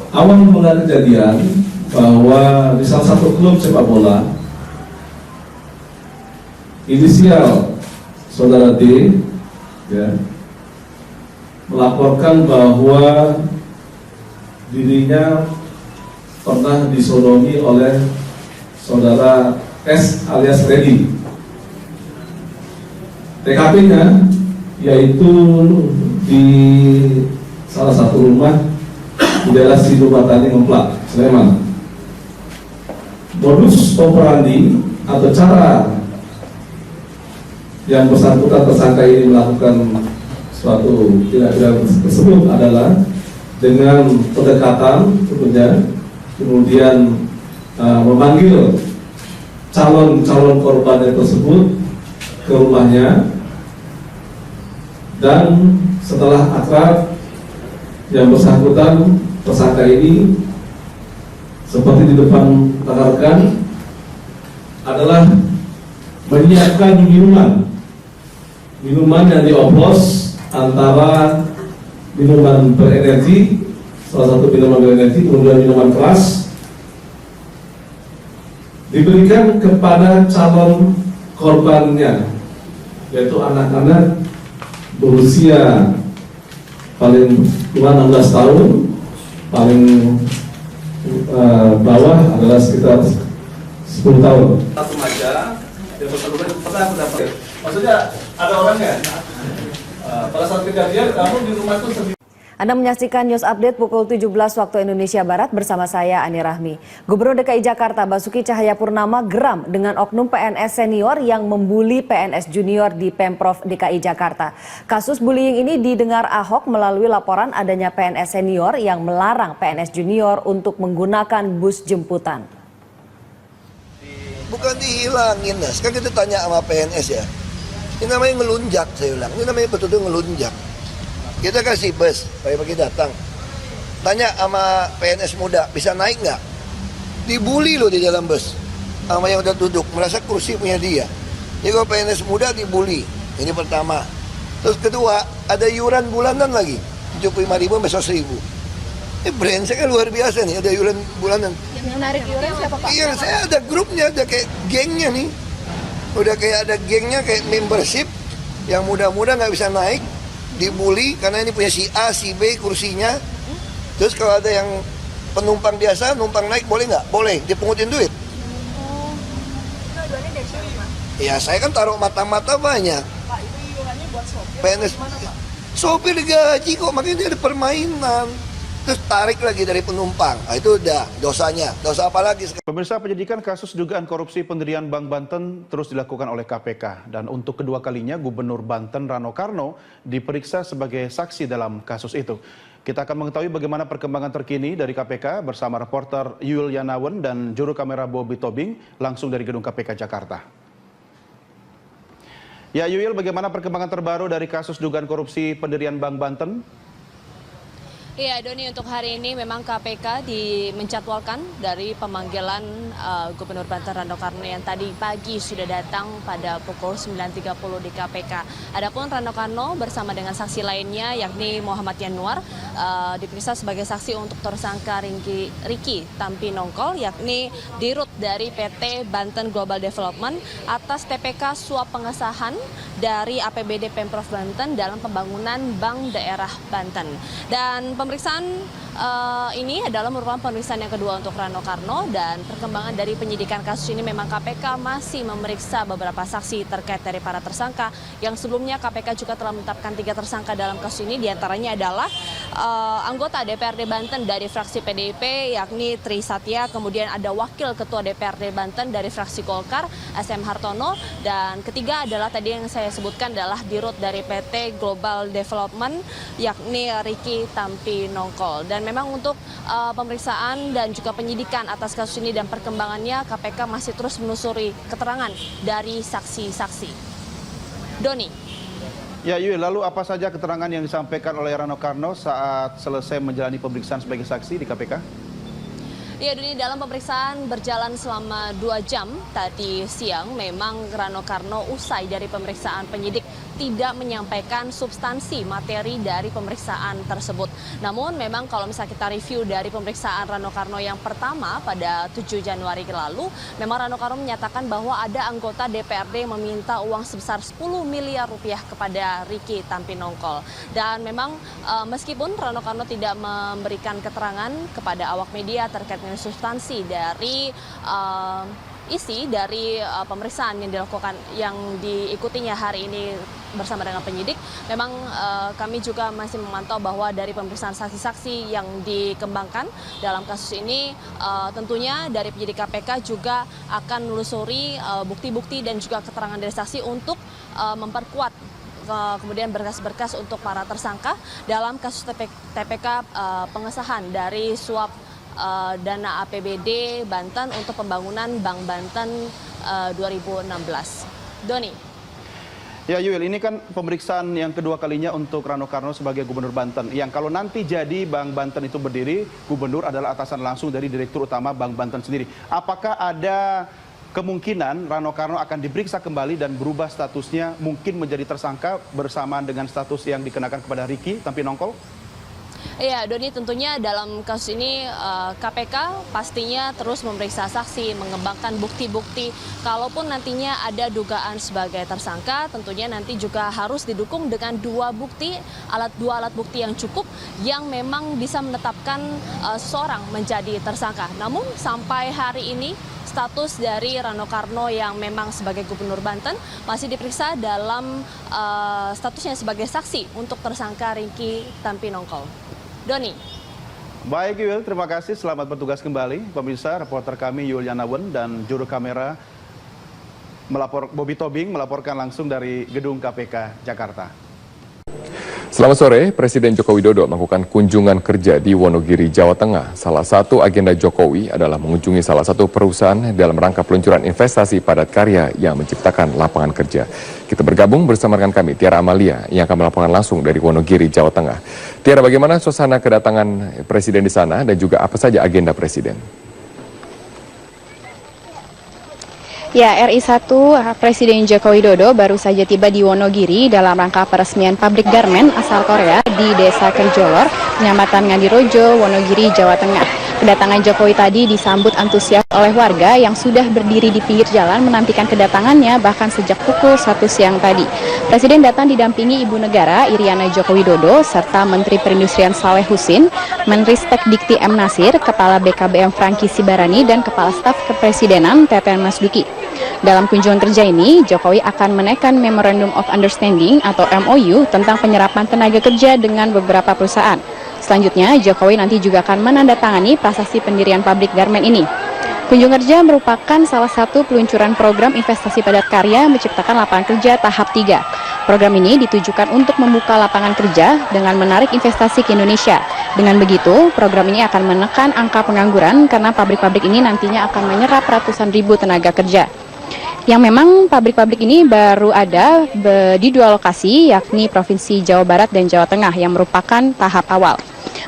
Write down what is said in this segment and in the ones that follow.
Awal mengenai kejadian bahwa di salah satu klub sepak bola, inisial saudara D ya, melaporkan bahwa dirinya pernah disodomi oleh saudara S alias Redi. TKP-nya yaitu di salah satu rumah di daerah Sidobatani Ngeplak, Sleman. Modus operandi atau cara yang bersangkutan tersangka ini melakukan suatu tindak pidana tersebut adalah dengan pendekatan tentunya, kemudian memanggil calon korbannya tersebut ke rumahnya, dan setelah akrab yang bersangkutan tersangka ini seperti di depan rekan-rekan adalah menyiapkan minuman yang dioplos antara minuman berenergi, salah satu minuman berenergi, kemudian minuman keras, diberikan kepada calon korbannya, yaitu anak-anak berusia paling tua 16 tahun, paling bawah adalah sekitar 10 tahun. Satu remaja yang bersangkutan pernah mendapat, maksudnya ada orangnya. Pada saat kejadian kamu di rumah itu sendiri. Anda menyaksikan News Update pukul 17 waktu Indonesia Barat bersama saya Ani Rahmi. Gubernur DKI Jakarta Basuki Cahayapurnama geram dengan oknum PNS senior yang membuli PNS junior di Pemprov DKI Jakarta. Kasus bullying ini didengar Ahok melalui laporan adanya PNS senior yang melarang PNS junior untuk menggunakan bus jemputan. Bukan dihilangin, sekarang kita tanya sama PNS ya. Ini namanya ngelunjak, saya ulang. Ini namanya betul-betul ngelunjak. Kita kasih bus, pagi-pagi datang. Tanya sama PNS muda, bisa naik nggak? Dibully loh di dalam bus. Sama yang udah duduk, merasa kursi punya dia. Jadi kalau PNS muda dibully, ini pertama. Terus kedua, ada iuran bulanan lagi. 75.000 sampai 100.000. Ini brengsek kan luar biasa nih, ada iuran bulanan. Yang narik iuran siapa Pak? Iya, saya ada grupnya, ada kayak gengnya nih. Udah kayak ada gengnya, kayak membership. Yang muda-muda nggak bisa naik, dibully karena ini punya si A, si B kursinya. Terus kalau ada yang penumpang biasa, numpang naik boleh nggak? Boleh, dipungutin duit. Tujuannya dari siapa Pak? Ya saya kan taruh mata-mata banyak. Pak, itu iurannya buat sopir. PNS, sopir digaji kok, makanya ini ada permainan. Terus tarik lagi dari penumpang, nah, itu udah dosanya. Dosa apa lagi? Pemirsa, penyidikan kasus dugaan korupsi pendirian Bank Banten terus dilakukan oleh KPK. Dan untuk kedua kalinya Gubernur Banten Rano Karno diperiksa sebagai saksi dalam kasus itu. Kita akan mengetahui bagaimana perkembangan terkini dari KPK bersama reporter Yul Yanawan dan juru kamera Bobby Tobing langsung dari gedung KPK Jakarta. Ya Yul, bagaimana perkembangan terbaru dari kasus dugaan korupsi pendirian Bank Banten? Iya Doni, untuk hari ini memang KPK menjadwalkan dari pemanggilan Gubernur Banten Rano Karno yang tadi pagi sudah datang pada pukul 9.30 di KPK. Adapun Rano Karno bersama dengan saksi lainnya yakni Muhammad Yanuar diperiksa sebagai saksi untuk tersangka Riki Tampi Nongkol yakni dirut dari PT Banten Global Development atas TPK suap pengesahan dari APBD Pemprov Banten dalam pembangunan Bank Daerah Banten. Dan pemeriksaan ini adalah merupakan pemeriksaan yang kedua untuk Rano Karno, dan perkembangan dari penyidikan kasus ini memang KPK masih memeriksa beberapa saksi terkait dari para tersangka yang sebelumnya KPK juga telah menetapkan 3 tersangka dalam kasus ini, diantaranya adalah anggota DPRD Banten dari fraksi PDIP yakni Tri Satya, kemudian ada wakil ketua DPRD Banten dari fraksi Golkar SM Hartono, dan ketiga adalah tadi yang saya sebutkan adalah dirut dari PT Global Development yakni Riki Tampi Nongkol. Dan memang untuk pemeriksaan dan juga penyidikan atas kasus ini dan perkembangannya KPK masih terus menelusuri keterangan dari saksi-saksi. Doni. Ya Yul, lalu apa saja keterangan yang disampaikan oleh Rano Karno saat selesai menjalani pemeriksaan sebagai saksi di KPK? Ya, Doni, dalam pemeriksaan berjalan selama 2 jam tadi siang, memang Rano Karno usai dari pemeriksaan penyidik tidak menyampaikan substansi materi dari pemeriksaan tersebut. Namun memang kalau misalnya kita review dari pemeriksaan Rano Karno yang pertama pada 7 Januari lalu, memang Rano Karno menyatakan bahwa ada anggota DPRD yang meminta uang sebesar 10 miliar rupiah kepada Ricky Tampinongkol. Dan memang meskipun Rano Karno tidak memberikan keterangan kepada awak media terkait dengan substansi dari isi dari pemeriksaan yang dilakukan yang diikutinya hari ini bersama dengan penyidik, memang kami juga masih memantau bahwa dari pemeriksaan saksi-saksi yang dikembangkan dalam kasus ini tentunya dari penyidik KPK juga akan menelusuri bukti-bukti dan juga keterangan dari saksi untuk memperkuat kemudian berkas-berkas untuk para tersangka dalam kasus TPK pengesahan dari suap dana APBD Banten untuk pembangunan Bank Banten 2016. Doni. Ya Yul, ini kan pemeriksaan yang kedua kalinya untuk Rano Karno sebagai Gubernur Banten. Yang kalau nanti jadi Bank Banten itu berdiri, Gubernur adalah atasan langsung dari Direktur Utama Bank Banten sendiri. Apakah ada kemungkinan Rano Karno akan diperiksa kembali dan berubah statusnya mungkin menjadi tersangka bersamaan dengan status yang dikenakan kepada Ricky Tampinongkol? Iya, Doni, tentunya dalam kasus ini KPK pastinya terus memeriksa saksi, mengembangkan bukti-bukti. Kalaupun nantinya ada dugaan sebagai tersangka, tentunya nanti juga harus didukung dengan dua alat bukti yang cukup yang memang bisa menetapkan seseorang menjadi tersangka. Namun sampai hari ini status dari Rano Karno yang memang sebagai Gubernur Banten masih diperiksa dalam statusnya sebagai saksi untuk tersangka Ricky Tampinongkol. Doni. Baik Yul, terima kasih. Selamat bertugas kembali. Pemirsa, reporter kami Yuliana Wen dan juru kamera Bobby Tobing melaporkan langsung dari Gedung KPK Jakarta. Selamat sore, Presiden Joko Widodo melakukan kunjungan kerja di Wonogiri, Jawa Tengah. Salah satu agenda Jokowi adalah mengunjungi salah satu perusahaan dalam rangka peluncuran investasi padat karya yang menciptakan lapangan kerja. Kita bergabung bersama rekan kami, Tiara Amalia, yang akan melaporkan langsung dari Wonogiri, Jawa Tengah. Tiara, bagaimana suasana kedatangan Presiden di sana dan juga apa saja agenda Presiden? Ya, RI1 Presiden Joko Widodo baru saja tiba di Wonogiri dalam rangka peresmian pabrik garmen asal Korea di Desa Kerjolor, Kecamatan Ngadirojo, Wonogiri, Jawa Tengah. Kedatangan Jokowi tadi disambut antusias oleh warga yang sudah berdiri di pinggir jalan menantikan kedatangannya bahkan sejak pukul 1 siang tadi. Presiden datang didampingi Ibu Negara Iriana Joko Widodo serta Menteri Perindustrian Saleh Husin, Menristek Dikti M. Nasir, Kepala BKBM Franky Sibarani, dan Kepala Staf Kepresidenan Teten Mas Duki. Dalam kunjungan kerja ini, Jokowi akan menekan Memorandum of Understanding atau MOU tentang penyerapan tenaga kerja dengan beberapa perusahaan. Selanjutnya, Jokowi nanti juga akan menandatangani prasasti pendirian pabrik garmen ini. Kunjungan kerja merupakan salah satu peluncuran program investasi padat karya menciptakan lapangan kerja tahap 3. Program ini ditujukan untuk membuka lapangan kerja dengan menarik investasi ke Indonesia. Dengan begitu, program ini akan menekan angka pengangguran karena pabrik-pabrik ini nantinya akan menyerap ratusan ribu tenaga kerja. Yang memang pabrik-pabrik ini baru ada di 2 lokasi, yakni Provinsi Jawa Barat dan Jawa Tengah yang merupakan tahap awal.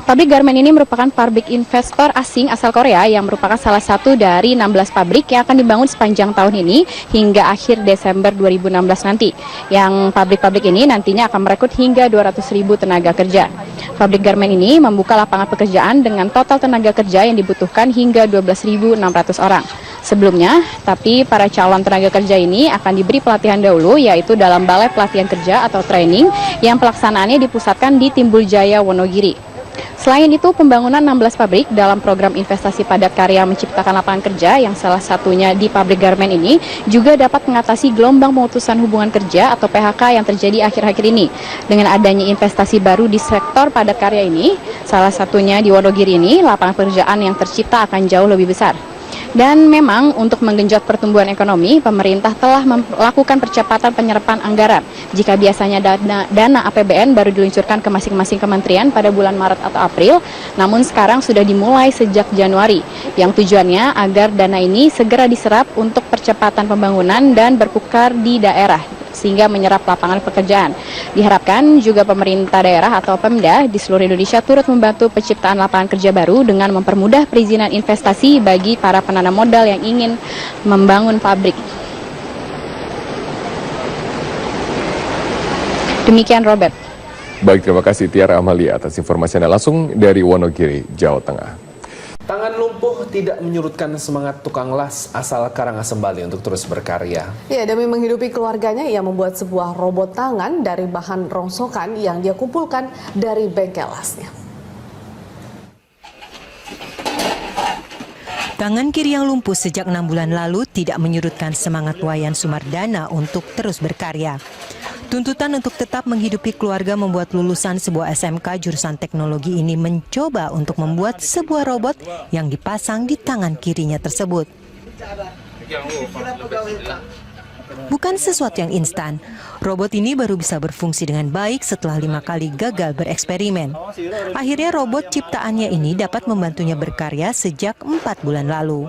Pabrik garmen ini merupakan pabrik investor asing asal Korea yang merupakan salah satu dari 16 pabrik yang akan dibangun sepanjang tahun ini hingga akhir Desember 2016 nanti. Yang pabrik-pabrik ini nantinya akan merekrut hingga 200.000 tenaga kerja. Pabrik garmen ini membuka lapangan pekerjaan dengan total tenaga kerja yang dibutuhkan hingga 12.600 orang. Sebelumnya, tapi para calon tenaga kerja ini akan diberi pelatihan dahulu, yaitu dalam Balai Pelatihan Kerja atau training yang pelaksanaannya dipusatkan di Timbul Jaya, Wonogiri. Selain itu, pembangunan 16 pabrik dalam program investasi padat karya menciptakan lapangan kerja yang salah satunya di pabrik garmen ini juga dapat mengatasi gelombang pemutusan hubungan kerja atau PHK yang terjadi akhir-akhir ini. Dengan adanya investasi baru di sektor padat karya ini, salah satunya di Wonogiri ini, lapangan pekerjaan yang tercipta akan jauh lebih besar. Dan memang untuk menggenjot pertumbuhan ekonomi, pemerintah telah melakukan percepatan penyerapan anggaran. Jika biasanya dana APBN baru diluncurkan ke masing-masing kementerian pada bulan Maret atau April, namun sekarang sudah dimulai sejak Januari. Yang tujuannya agar dana ini segera diserap untuk percepatan pembangunan dan berpukar di daerah. sehingga menyerap lapangan pekerjaan. Diharapkan juga pemerintah daerah atau Pemda di seluruh Indonesia turut membantu penciptaan lapangan kerja baru dengan mempermudah perizinan investasi bagi para penanam modal yang ingin membangun pabrik. Demikian Robert. Baik, terima kasih Tiara Amalia atas informasinya langsung dari Wonogiri, Jawa Tengah. Tangan lumpuh tidak menyurutkan semangat tukang las asal Karangasem Bali untuk terus berkarya. Ya, demi menghidupi keluarganya, ia membuat sebuah robot tangan dari bahan rongsokan yang dia kumpulkan dari bengkel lasnya. Tangan kiri yang lumpuh sejak 6 bulan lalu tidak menyurutkan semangat Wayan Sumardana untuk terus berkarya. Tuntutan untuk tetap menghidupi keluarga membuat lulusan sebuah SMK jurusan teknologi ini mencoba untuk membuat sebuah robot yang dipasang di tangan kirinya tersebut. Bukan sesuatu yang instan, robot ini baru bisa berfungsi dengan baik setelah 5 kali gagal bereksperimen. Akhirnya robot ciptaannya ini dapat membantunya berkarya sejak 4 bulan lalu.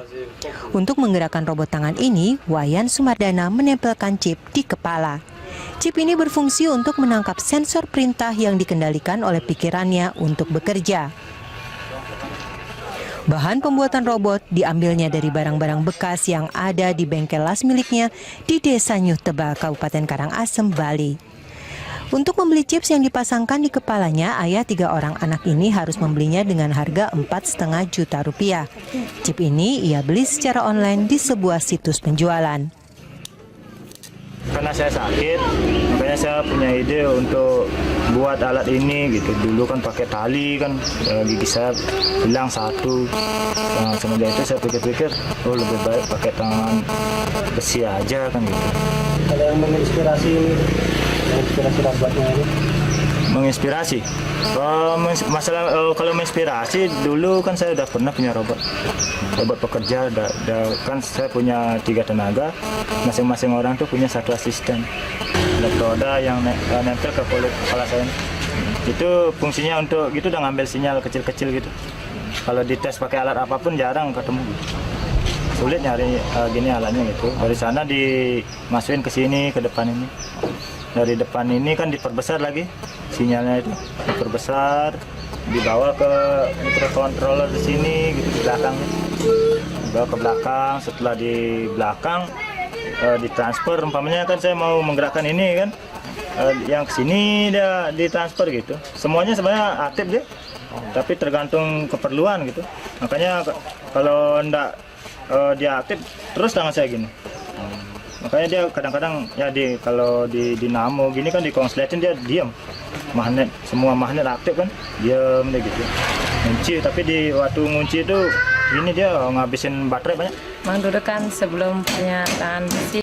Untuk menggerakkan robot tangan ini, Wayan Sumardana menempelkan chip di kepala. Chip ini berfungsi untuk menangkap sensor perintah yang dikendalikan oleh pikirannya untuk bekerja. Bahan pembuatan robot diambilnya dari barang-barang bekas yang ada di bengkel las miliknya di Desa Nyuh Tebal, Kabupaten Karangasem, Bali. Untuk membeli chips yang dipasangkan di kepalanya, ayah 3 orang anak ini harus membelinya dengan harga 4,5 juta rupiah. Chip ini ia beli secara online di sebuah situs penjualan. Karena saya sakit, makanya saya punya ide untuk buat alat ini gitu. Dulu kan pakai tali kan, gigi saya hilang 1. Nah, semenjak itu saya pikir-pikir, oh lebih baik pakai tangan besi aja kan gitu. Ada yang menginspirasi robotnya ini? Menginspirasi? Kalau menginspirasi, dulu kan saya udah pernah punya robot pekerja. Kan saya punya 3 tenaga, masing-masing orang tuh punya 1 asisten. Elektroda yang nempel ke kepala saya. Itu fungsinya untuk gitu, udah ngambil sinyal kecil-kecil gitu. Kalau dites pakai alat apapun jarang ketemu. Sulit nyari gini alatnya gitu. Dari sana dimasukin ke sini, ke depan ini. Dari depan ini kan diperbesar lagi sinyalnya, itu diperbesar, dibawa ke microcontroller di sini gitu, di belakangnya, dibawa ke belakang. Setelah di belakang ditransfer, umpamanya kan saya mau menggerakkan ini kan, yang kesini dia ditransfer gitu. Semuanya sebenarnya aktif dia, tapi tergantung keperluan gitu. Makanya kalau enggak dia aktif terus tangan saya gini. Makanya dia kadang-kadang ya kalau di dinamo gini kan dikonsletin dia diam. Magnet, semua magnet aktif kan, diam deh gitu. Ngunci, tapi di waktu ngunci itu ini dia ngabisin baterai banyak. Mendudukan sebelum punya tangan besi.